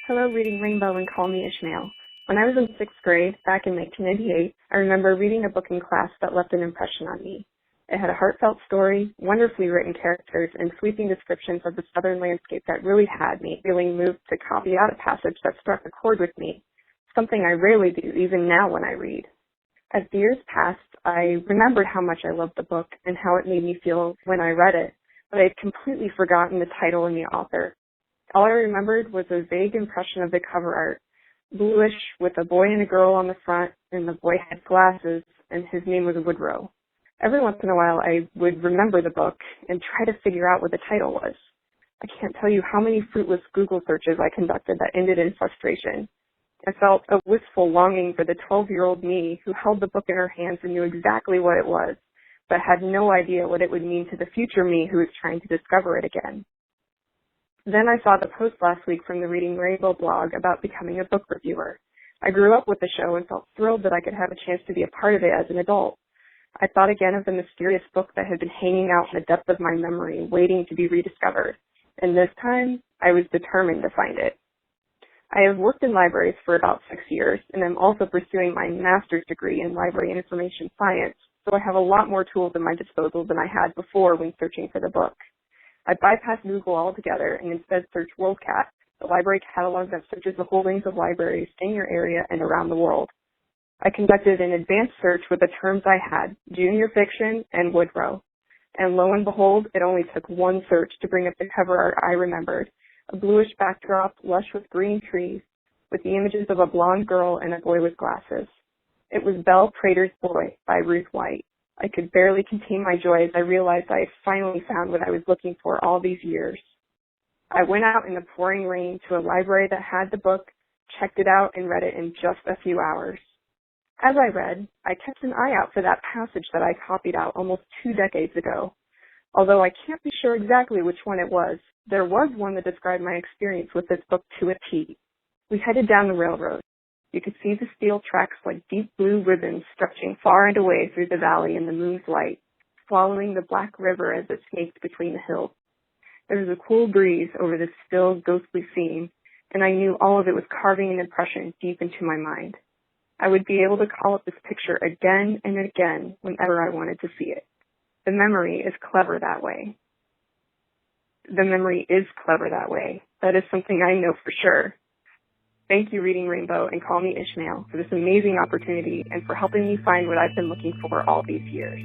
Hello, Reading Rainbow, and call me Ishmael. When I was in 6th grade, back in 1998, I remember reading a book in class that left an impression on me. It had a heartfelt story, wonderfully written characters, and sweeping descriptions of the southern landscape that really had me feeling moved to copy out a passage that struck a chord with me, something I rarely do, even now when I read. As the years passed, I remembered how much I loved the book and how it made me feel when I read it, but I had completely forgotten the title and the author. All I remembered was a vague impression of the cover art, bluish with a boy and a girl on the front, and the boy had glasses, and his name was Woodrow. Every once in a while, I would remember the book and try to figure out what the title was. I can't tell you how many fruitless Google searches I conducted that ended in frustration. I felt a wistful longing for the 12-year-old me who held the book in her hands and knew exactly what it was, but had no idea what it would mean to the future me who was trying to discover it again. Then I saw the post last week from the Reading Rainbow blog about becoming a book reviewer. I grew up with the show and felt thrilled that I could have a chance to be a part of it as an adult. I thought again of the mysterious book that had been hanging out in the depth of my memory, waiting to be rediscovered. And this time, I was determined to find it. I have worked in libraries for about 6 years, and I'm also pursuing my master's degree in library and information science, so I have a lot more tools at my disposal than I had before when searching for the book. I bypassed Google altogether and instead searched WorldCat, the library catalog that searches the holdings of libraries in your area and around the world. I conducted an advanced search with the terms I had, junior fiction and Woodrow. And lo and behold, it only took one search to bring up the cover art I remembered, a bluish backdrop lush with green trees, with the images of a blonde girl and a boy with glasses. It was Belle Prater's Boy by Ruth. I could barely contain my joy as I realized I had finally found what I was looking for all these years. I went out in the pouring rain to a library that had the book, checked it out, and read it in just a few hours. As I read, I kept an eye out for that passage that I copied out almost 2 decades ago. Although I can't be sure exactly which one it was, there was one that described my experience with this book to a T. We headed down the railroad. You could see the steel tracks like deep blue ribbons stretching far and away through the valley in the moon's light, following the black river as it snaked between the hills. There was a cool breeze over this still, ghostly scene, and I knew all of it was carving an impression deep into my mind. I would be able to call up this picture again and again whenever I wanted to see it. The memory is clever that way. That is something I know for sure. Thank you, Reading Rainbow, and call me Ishmael, for this amazing opportunity and for helping me find what I've been looking for all these years.